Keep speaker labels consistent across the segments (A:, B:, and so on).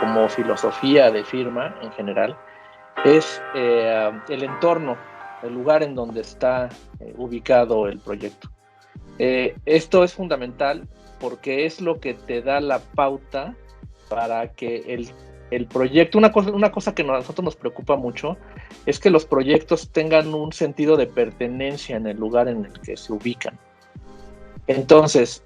A: como filosofía de firma en general, es el entorno, el lugar en donde está ubicado el proyecto. Esto es fundamental porque es lo que te da la pauta para que el proyecto, una cosa que a nosotros nos preocupa mucho, es que los proyectos tengan un sentido de pertenencia en el lugar en el que se ubican. Entonces,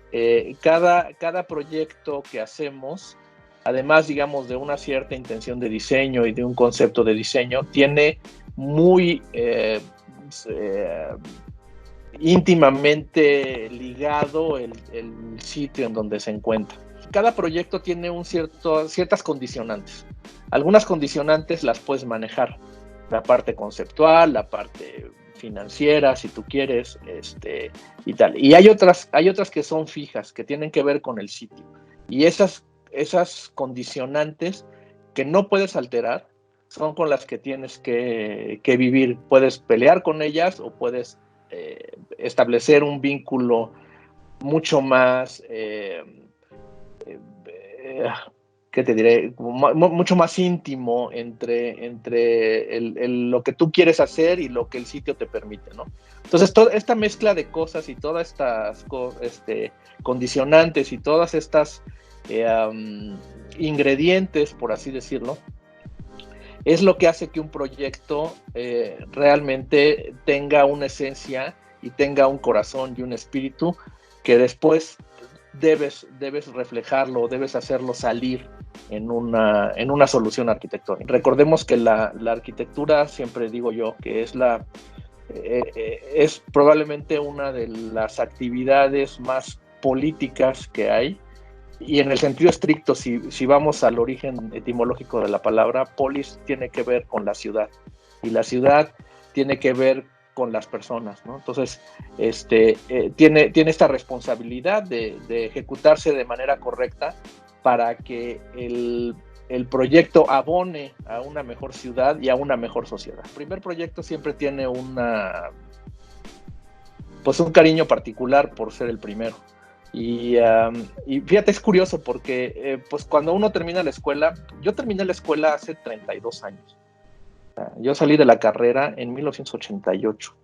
A: cada proyecto que hacemos, además, digamos, de una cierta intención de diseño y de un concepto de diseño, tiene muy íntimamente ligado el sitio en donde se encuentra. Cada proyecto tiene ciertas condicionantes. Algunas condicionantes las puedes manejar, la parte conceptual, la parte financiera, si tú quieres, y tal. Y hay otras que son fijas, que tienen que ver con el sitio. Y esas condicionantes que no puedes alterar son con las que tienes que vivir. Puedes pelear con ellas o puedes establecer un vínculo mucho más, ¿qué te diré? Mucho más íntimo entre lo que tú quieres hacer y lo que el sitio te permite, ¿no? Entonces, toda esta mezcla de cosas y todas estas condicionantes y todas estas ingredientes, por así decirlo, es lo que hace que un proyecto realmente tenga una esencia y tenga un corazón y un espíritu que después debes reflejarlo, debes hacerlo salir en una solución arquitectónica. Recordemos que la arquitectura, siempre digo yo, que es probablemente una de las actividades más políticas que hay. Y en el sentido estricto, si vamos al origen etimológico de la palabra, polis tiene que ver con la ciudad, y la ciudad tiene que ver con las personas, ¿no? Entonces, tiene esta responsabilidad de ejecutarse de manera correcta para que el proyecto abone a una mejor ciudad y a una mejor sociedad. El primer proyecto siempre tiene un cariño particular por ser el primero. Y fíjate, es curioso porque pues cuando uno termina la escuela, yo terminé la escuela hace 32 años. Yo salí de la carrera en 1988.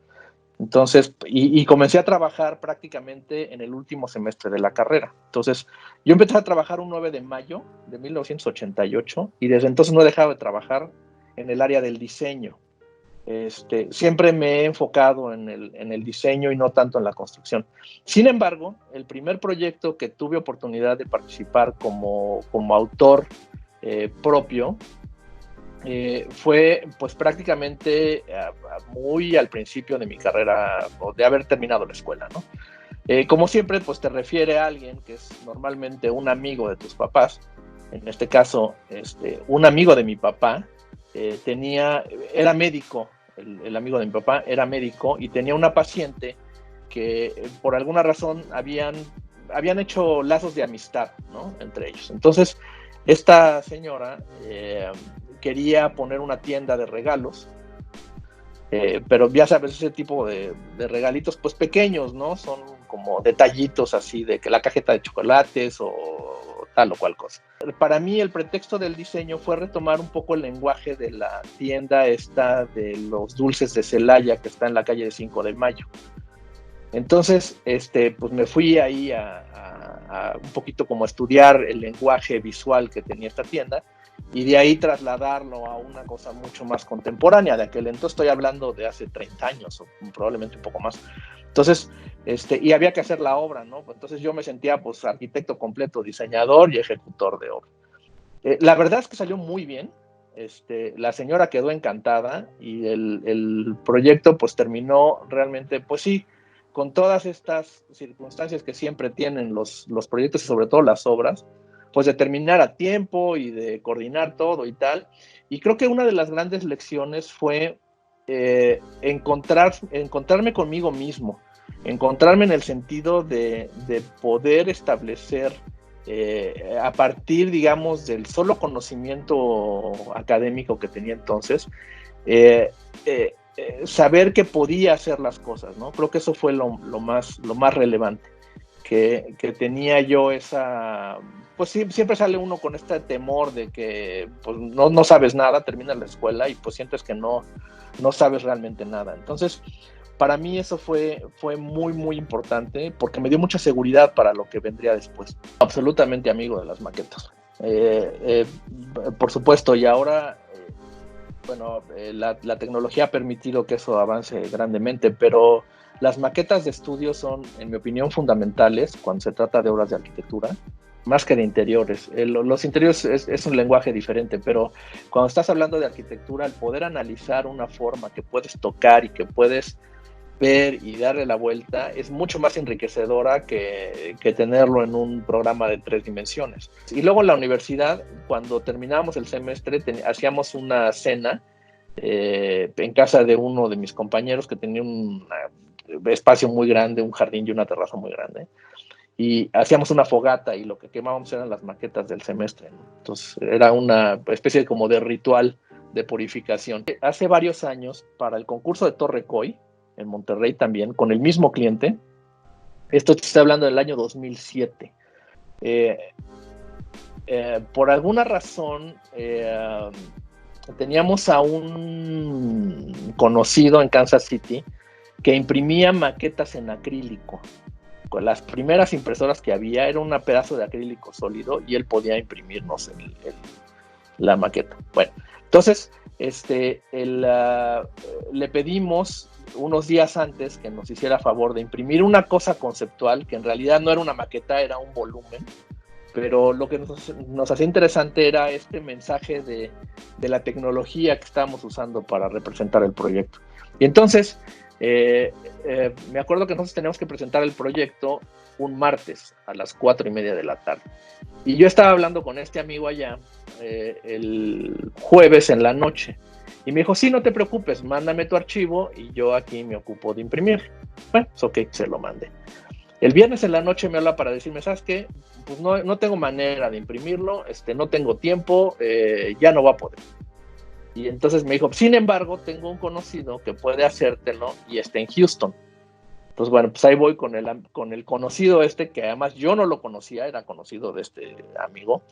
A: Entonces, y comencé a trabajar prácticamente en el último semestre de la carrera. Entonces, yo empecé a trabajar un 9 de mayo de 1988 y desde entonces no he dejado de trabajar en el área del diseño. Siempre me he enfocado en el diseño y no tanto en la construcción. Sin embargo, el primer proyecto que tuve oportunidad de participar como autor propio fue pues prácticamente muy al principio de mi carrera, o de haber terminado la escuela, ¿no? Como siempre, pues te refiere a alguien que es normalmente un amigo de tus papás. En este caso, un amigo de mi papá era médico. El amigo de mi papá era médico y tenía una paciente que por alguna razón habían hecho lazos de amistad, ¿no?, entre ellos. Entonces, esta señora quería poner una tienda de regalos, pero ya sabes, ese tipo de regalitos pues pequeños, ¿no? Son como detallitos así de que la cajeta de chocolates o tal o cual cosa. Para mí el pretexto del diseño fue retomar un poco el lenguaje de la tienda esta de los dulces de Celaya, que está en la calle de 5 de Mayo. Entonces, pues me fui ahí a un poquito como a estudiar el lenguaje visual que tenía esta tienda y de ahí trasladarlo a una cosa mucho más contemporánea. De aquel entonces estoy hablando de hace 30 años o probablemente un poco más. Entonces, y había que hacer la obra, ¿no? Entonces yo me sentía pues arquitecto completo, diseñador y ejecutor de obra. La verdad es que salió muy bien. La señora quedó encantada y el proyecto pues terminó realmente, pues sí, con todas estas circunstancias que siempre tienen los proyectos y sobre todo las obras, pues de terminar a tiempo y de coordinar todo y tal. Y creo que una de las grandes lecciones fue encontrarme conmigo mismo, encontrarme en el sentido de poder establecer a partir, digamos, del solo conocimiento académico que tenía entonces, saber que podía hacer las cosas, ¿no? Creo que eso fue lo más relevante, que tenía yo esa, pues siempre sale uno con este temor de que pues no sabes nada, terminas la escuela y pues sientes que no sabes realmente nada. Entonces, para mí eso fue muy, muy importante porque me dio mucha seguridad para lo que vendría después. Absolutamente amigo de las maquetas. Por supuesto, y ahora, la tecnología ha permitido que eso avance grandemente, pero las maquetas de estudio son, en mi opinión, fundamentales cuando se trata de obras de arquitectura, más que de interiores. Los interiores es un lenguaje diferente, pero cuando estás hablando de arquitectura, el poder analizar una forma que puedes tocar y que puedes ver y darle la vuelta es mucho más enriquecedora que tenerlo en un programa de 3 dimensiones. Y luego en la universidad, cuando terminábamos el semestre, hacíamos una cena en casa de uno de mis compañeros que tenía un espacio muy grande, un jardín y una terraza muy grande. Y hacíamos una fogata y lo que quemábamos eran las maquetas del semestre, ¿no? Entonces era una especie como de ritual de purificación. Hace varios años, para el concurso de Torre Coy, en Monterrey también, con el mismo cliente, esto te estoy hablando del año 2007, por alguna razón teníamos a un conocido en Kansas City que imprimía maquetas en acrílico. Las primeras impresoras que había era un pedazo de acrílico sólido y él podía imprimirnos la maqueta. Bueno, entonces le pedimos unos días antes que nos hiciera favor de imprimir una cosa conceptual que en realidad no era una maqueta, era un volumen, pero lo que nos hacía interesante era este mensaje de la tecnología que estábamos usando para representar el proyecto. Y entonces me acuerdo que nosotros teníamos que presentar el proyecto un martes a las 4:30 de la tarde. Y yo estaba hablando con este amigo allá el jueves en la noche. Y me dijo, sí, no te preocupes, mándame tu archivo y yo aquí me ocupo de imprimir. Bueno, pues ok, se lo mandé. El viernes en la noche me habla para decirme, ¿sabes qué? Pues no tengo manera de imprimirlo, no tengo tiempo, ya no va a poder. Y entonces me dijo, sin embargo, tengo un conocido que puede hacértelo y está en Houston. Entonces, bueno, pues ahí voy con el conocido que además yo no lo conocía, era conocido de este amigo.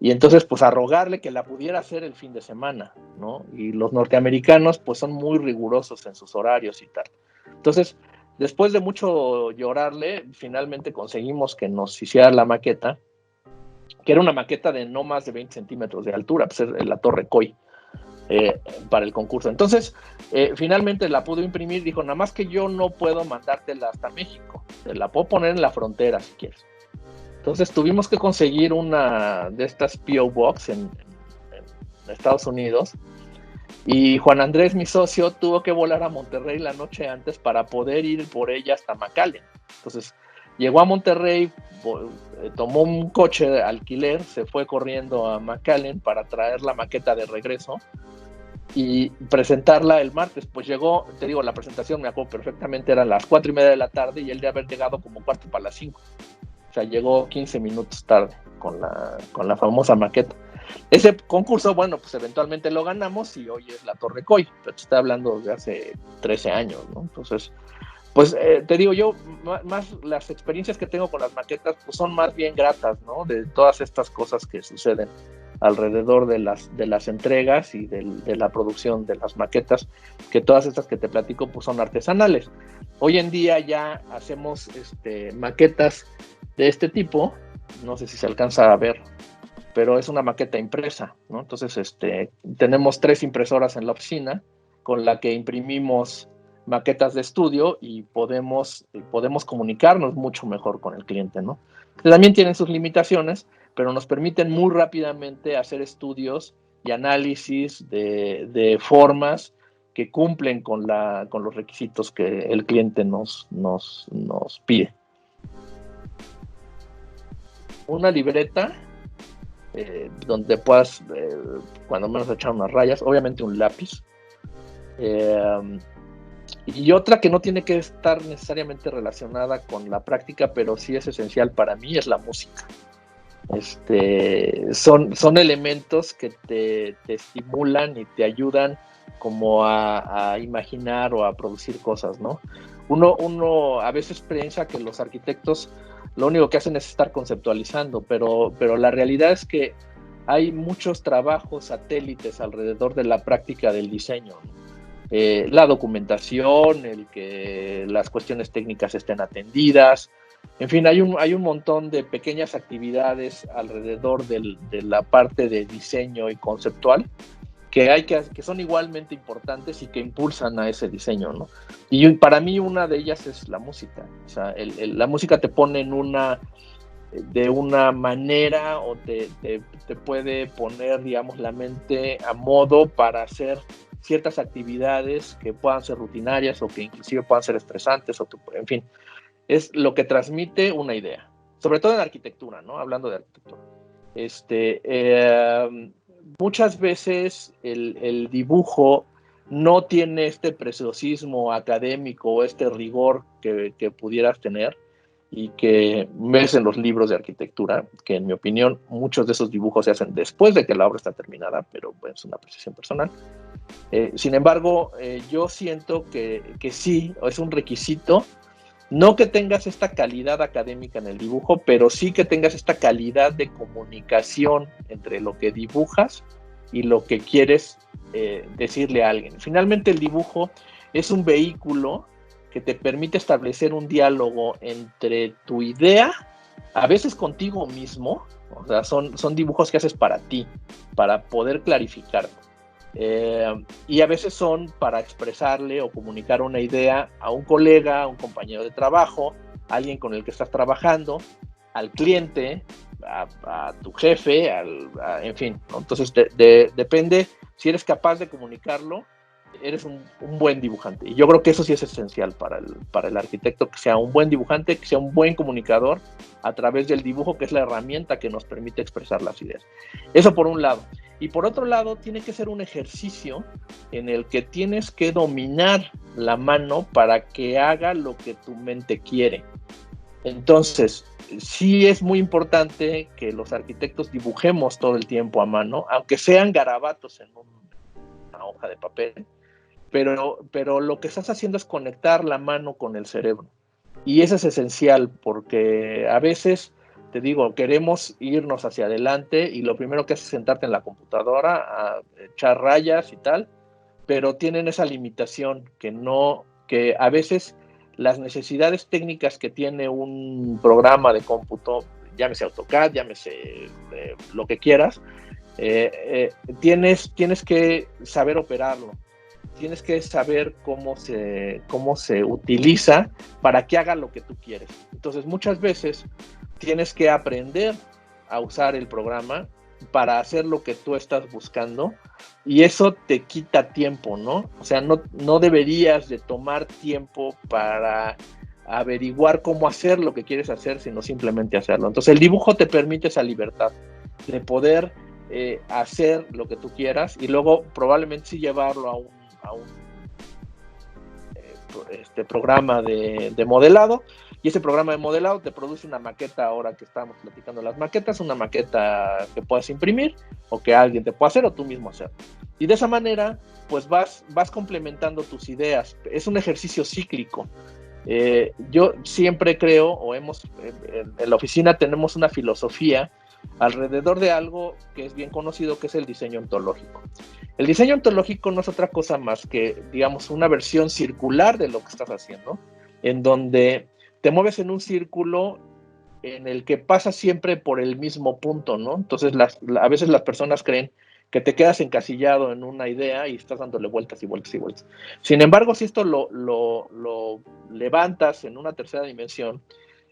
A: Y entonces, pues a rogarle que la pudiera hacer el fin de semana, ¿no? Y los norteamericanos, pues son muy rigurosos en sus horarios y tal. Entonces, después de mucho llorarle, finalmente conseguimos que nos hiciera la maqueta, que era una maqueta de no más de 20 centímetros de altura, pues es la Torre Coy, para el concurso. Entonces, finalmente la pudo imprimir, dijo, nada más que yo no puedo mandártela hasta México, te la puedo poner en la frontera si quieres. Entonces tuvimos que conseguir una de estas P.O. Box en Estados Unidos y Juan Andrés, mi socio, tuvo que volar a Monterrey la noche antes para poder ir por ella hasta McAllen. Entonces llegó a Monterrey, tomó un coche de alquiler, se fue corriendo a McAllen para traer la maqueta de regreso y presentarla el martes. Pues llegó, te digo, la presentación me acuerdo perfectamente, eran las 4:30 de la tarde y él de haber llegado como 4:45. O sea, llegó 15 minutos tarde con la famosa maqueta. Ese concurso, bueno, pues eventualmente lo ganamos y hoy es la Torre Coy, pero te estoy hablando de hace 13 años, ¿no? Entonces, pues te digo, yo más las experiencias que tengo con las maquetas pues son más bien gratas, ¿no? De todas estas cosas que suceden alrededor de las entregas y de la producción de las maquetas, que todas estas que te platico pues son artesanales. Hoy en día ya hacemos maquetas de este tipo, no sé si se alcanza a ver, pero es una maqueta impresa, ¿no? Entonces, tenemos 3 impresoras en la oficina con la que imprimimos maquetas de estudio y podemos comunicarnos mucho mejor con el cliente, ¿no? También tienen sus limitaciones, pero nos permiten muy rápidamente hacer estudios y análisis de formas que cumplen con los requisitos que el cliente nos pide. Una libreta donde puedas, cuando menos, echar unas rayas, obviamente un lápiz, y otra que no tiene que estar necesariamente relacionada con la práctica, pero sí es esencial para mí, es la música. Son elementos que te estimulan y te ayudan como a imaginar o a producir cosas, ¿no? Uno a veces piensa que los arquitectos lo único que hacen es estar conceptualizando, pero la realidad es que hay muchos trabajos satélites alrededor de la práctica del diseño, ¿no? La documentación, el que las cuestiones técnicas estén atendidas, en fin, hay un montón de pequeñas actividades alrededor de la parte de diseño y conceptual que son igualmente importantes y que impulsan a ese diseño, ¿no? Y para mí una de ellas es la música. O sea, la música te pone de una manera o te puede poner, digamos, la mente a modo para hacer ciertas actividades que puedan ser rutinarias o que inclusive puedan ser estresantes, en fin, es lo que transmite una idea, sobre todo en arquitectura, ¿no? Hablando de arquitectura. Muchas veces el dibujo no tiene este preciosismo académico o este rigor que pudieras tener y que ves en los libros de arquitectura, que en mi opinión muchos de esos dibujos se hacen después de que la obra está terminada, pero bueno, es una apreciación personal. Sin embargo, yo siento que sí, es un requisito, no que tengas esta calidad académica en el dibujo, pero sí que tengas esta calidad de comunicación entre lo que dibujas y lo que quieres decirle a alguien. Finalmente el dibujo es un vehículo que te permite establecer un diálogo entre tu idea, a veces contigo mismo, o sea, son dibujos que haces para ti, para poder clarificar. Y a veces son para expresarle o comunicar una idea a un colega, a un compañero de trabajo, a alguien con el que estás trabajando, al cliente, a tu jefe, en fin, ¿no? Entonces depende, si eres capaz de comunicarlo, eres un buen dibujante. Y yo creo que eso sí es esencial para el arquitecto, que sea un buen dibujante, que sea un buen comunicador a través del dibujo, que es la herramienta que nos permite expresar las ideas. Eso por un lado. Y por otro lado, tiene que ser un ejercicio en el que tienes que dominar la mano para que haga lo que tu mente quiere. Entonces, sí es muy importante que los arquitectos dibujemos todo el tiempo a mano, aunque sean garabatos en una hoja de papel, pero lo que estás haciendo es conectar la mano con el cerebro. Y eso es esencial porque a veces, te digo, queremos irnos hacia adelante y lo primero que haces es sentarte en la computadora a echar rayas y tal, pero tienen esa limitación que a veces las necesidades técnicas que tiene un programa de cómputo, llámese AutoCAD, llámese lo que quieras, tienes que saber operarlo. Tienes que saber cómo se utiliza para que haga lo que tú quieres. Entonces, muchas veces tienes que aprender a usar el programa para hacer lo que tú estás buscando y eso te quita tiempo, ¿no? O sea, no deberías de tomar tiempo para averiguar cómo hacer lo que quieres hacer, sino simplemente hacerlo. Entonces, el dibujo te permite esa libertad de poder hacer lo que tú quieras y luego probablemente sí llevarlo a un programa de modelado, y ese programa de modelado te produce una maqueta. Ahora que estamos platicando las maquetas, una maqueta que puedas imprimir o que alguien te pueda hacer o tú mismo hacer, y de esa manera pues vas complementando tus ideas. Es un ejercicio cíclico. Yo siempre creo, en la oficina tenemos una filosofía alrededor de algo que es bien conocido, que es el diseño ontológico. El diseño ontológico no es otra cosa más que, digamos, una versión circular de lo que estás haciendo, en donde te mueves en un círculo en el que pasas siempre por el mismo punto, ¿no? Entonces, a veces las personas creen que te quedas encasillado en una idea y estás dándole vueltas y vueltas y vueltas. Sin embargo, si esto lo levantas en una tercera dimensión,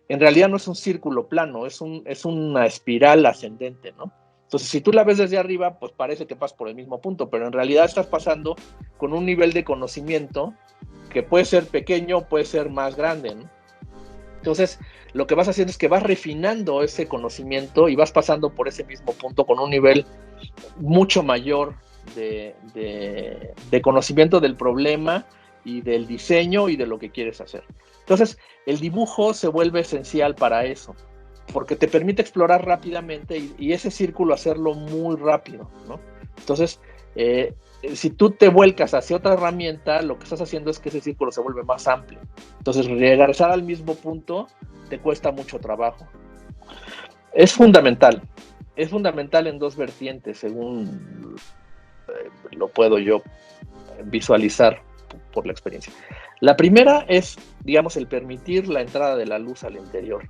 A: en realidad no es un círculo plano, es una espiral ascendente, ¿no? Entonces, si tú la ves desde arriba, pues parece que pasas por el mismo punto, pero en realidad estás pasando con un nivel de conocimiento que puede ser pequeño, puede ser más grande, ¿no? Entonces, lo que vas haciendo es que vas refinando ese conocimiento y vas pasando por ese mismo punto con un nivel mucho mayor de conocimiento del problema y del diseño y de lo que quieres hacer. Entonces, el dibujo se vuelve esencial para eso, porque te permite explorar rápidamente y ese círculo hacerlo muy rápido, ¿no? Entonces, Si tú te vuelcas hacia otra herramienta, lo que estás haciendo es que ese círculo se vuelve más amplio. Entonces, regresar al mismo punto te cuesta mucho trabajo. Es fundamental en dos vertientes, según lo puedo yo visualizar por la experiencia. La primera es, digamos, el permitir la entrada de la luz al interior.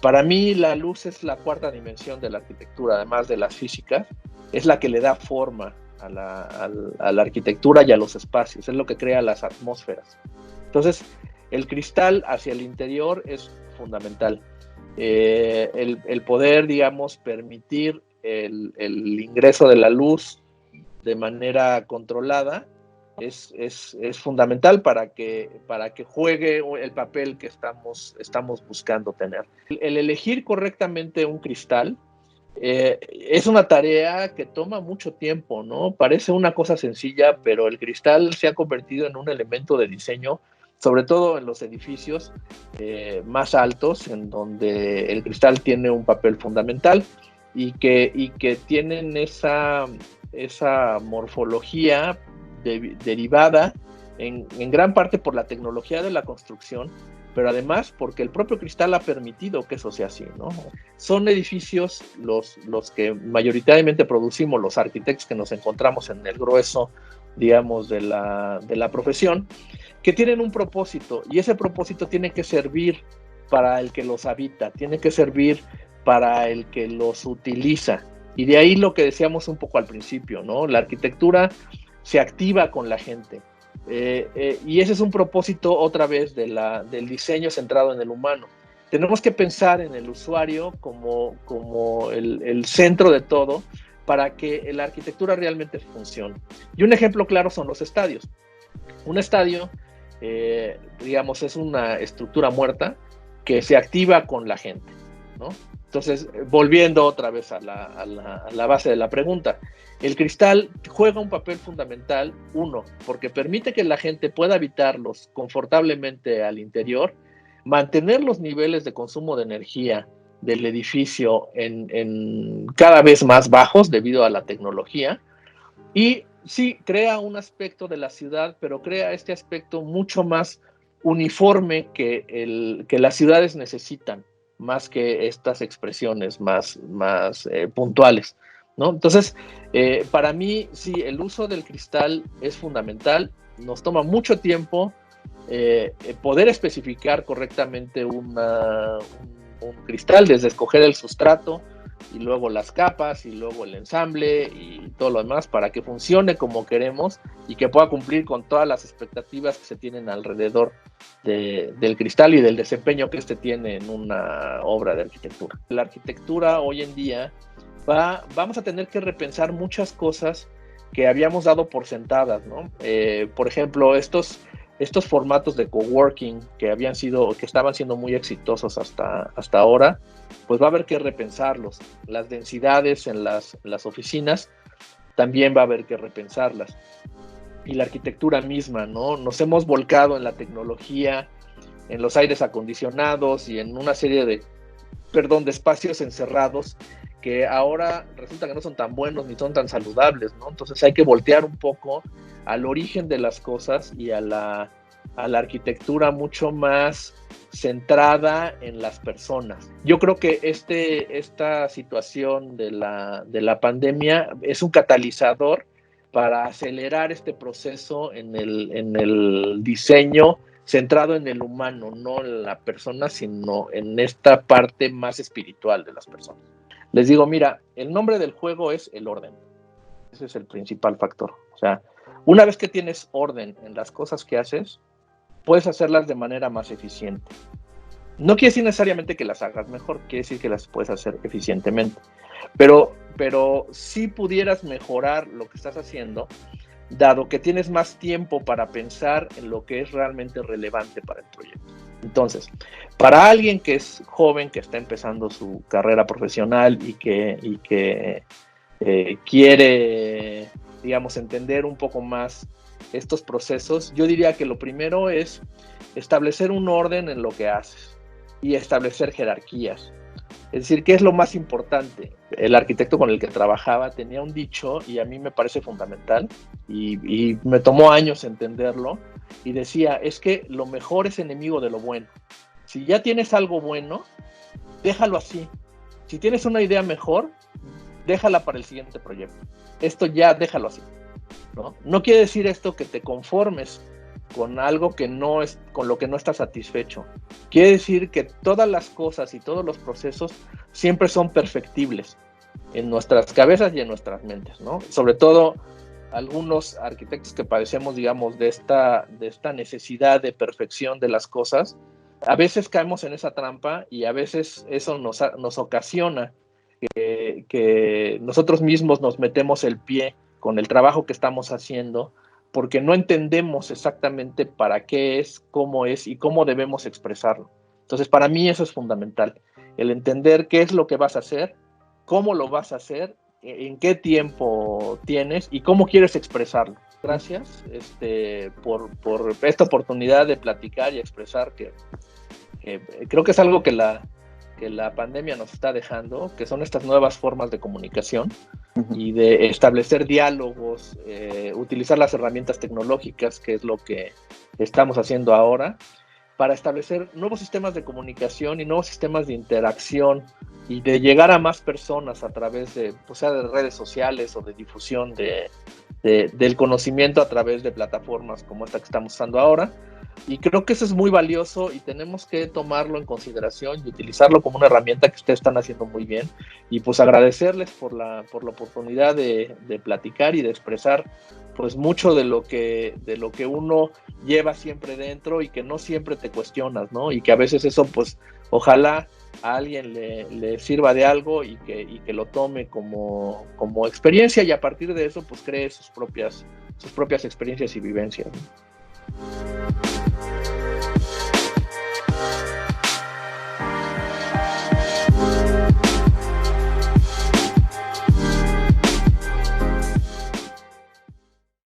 A: Para mí la luz es la cuarta dimensión de la arquitectura, además de las físicas, es la que le da forma a la arquitectura y a los espacios, es lo que crea las atmósferas. Entonces, el cristal hacia el interior es fundamental. El poder, digamos, permitir el ingreso de la luz de manera controlada es fundamental para que juegue el papel que estamos buscando tener. El elegir correctamente un cristal es una tarea que toma mucho tiempo, ¿no? Parece una cosa sencilla, pero el cristal se ha convertido en un elemento de diseño, sobre todo en los edificios más altos, en donde el cristal tiene un papel fundamental y que tienen esa morfología derivada en gran parte por la tecnología de la construcción, pero además porque el propio cristal ha permitido que eso sea así, ¿no? Son edificios los que mayoritariamente producimos los arquitectos que nos encontramos en el grueso, digamos, de la profesión, que tienen un propósito, y ese propósito tiene que servir para el que los habita, tiene que servir para el que los utiliza. Y de ahí lo que decíamos un poco al principio, ¿no? La arquitectura se activa con la gente. Y ese es un propósito otra vez del diseño centrado en el humano. Tenemos que pensar en el usuario como el centro de todo para que la arquitectura realmente funcione. Y un ejemplo claro son los estadios. Un estadio, digamos, es una estructura muerta que se activa con la gente, ¿no? Entonces, volviendo otra vez a la base de la pregunta, el cristal juega un papel fundamental, uno, porque permite que la gente pueda habitarlos confortablemente al interior, mantener los niveles de consumo de energía del edificio en cada vez más bajos debido a la tecnología, y sí, crea un aspecto de la ciudad, pero crea este aspecto mucho más uniforme que las ciudades necesitan, más que estas expresiones más puntuales, ¿no? Entonces, para mí, sí, el uso del cristal es fundamental. Nos toma mucho tiempo poder especificar correctamente un cristal, desde escoger el sustrato y luego las capas y luego el ensamble y todo lo demás para que funcione como queremos y que pueda cumplir con todas las expectativas que se tienen alrededor del cristal y del desempeño que este tiene en una obra de arquitectura. La arquitectura hoy en día vamos a tener que repensar muchas cosas que habíamos dado por sentadas, ¿no? Por ejemplo, estos formatos de coworking que estaban siendo muy exitosos hasta ahora, pues va a haber que repensarlos. Las densidades en las oficinas también va a haber que repensarlas. Y la arquitectura misma, ¿no? Nos hemos volcado en la tecnología, en los aires acondicionados y en una serie de espacios encerrados que ahora resulta que no son tan buenos ni son tan saludables, ¿no? Entonces hay que voltear un poco al origen de las cosas y a la arquitectura mucho más centrada en las personas. Yo creo que esta situación de la pandemia es un catalizador para acelerar este proceso en el diseño centrado en el humano, no en la persona, sino en esta parte más espiritual de las personas. Les digo, mira, el nombre del juego es el orden. Ese es el principal factor. O sea, una vez que tienes orden en las cosas que haces, puedes hacerlas de manera más eficiente. No quiere decir necesariamente que las hagas mejor, quiere decir que las puedes hacer eficientemente. Pero si pudieras mejorar lo que estás haciendo, dado que tienes más tiempo para pensar en lo que es realmente relevante para el proyecto. Entonces, para alguien que es joven, que está empezando su carrera profesional y que quiere, digamos, entender un poco más estos procesos, yo diría que lo primero es establecer un orden en lo que haces. y establecer jerarquías. Es decir, ¿qué es lo más importante? El arquitecto con el que trabajaba tenía un dicho y a mí me parece fundamental y me tomó años entenderlo y decía, es que lo mejor es enemigo de lo bueno. Si ya tienes algo bueno, déjalo así. Si tienes una idea mejor, déjala para el siguiente proyecto. Esto ya déjalo así, ¿no? No quiere decir esto que te conformes con algo que no es, con lo que no estás satisfecho. Quiere decir que todas las cosas y todos los procesos siempre son perfectibles en nuestras cabezas y en nuestras mentes, ¿no? Sobre todo algunos arquitectos que padecemos, digamos, de esta necesidad de perfección de las cosas, a veces caemos en esa trampa y a veces eso nos ocasiona que nosotros mismos nos metemos el pie con el trabajo que estamos haciendo porque no entendemos exactamente para qué es, cómo es y cómo debemos expresarlo. Entonces, para mí eso es fundamental, el entender qué es lo que vas a hacer, cómo lo vas a hacer, en qué tiempo tienes y cómo quieres expresarlo. Gracias por esta oportunidad de platicar y expresar que creo que es algo que la pandemia nos está dejando, que son estas nuevas formas de comunicación y de establecer diálogos, utilizar las herramientas tecnológicas, que es lo que estamos haciendo ahora, para establecer nuevos sistemas de comunicación y nuevos sistemas de interacción y de llegar a más personas a través de, pues, sea de redes sociales o de difusión del conocimiento a través de plataformas como esta que estamos usando ahora. Y creo que eso es muy valioso y tenemos que tomarlo en consideración y utilizarlo como una herramienta que ustedes están haciendo muy bien. Y pues agradecerles por la oportunidad de platicar y de expresar pues mucho de lo que uno lleva siempre dentro y que no siempre te cuestionas, ¿no? Y que a veces eso pues ojalá a alguien le sirva de algo y que lo tome como experiencia y a partir de eso pues cree sus propias experiencias y vivencias, ¿no?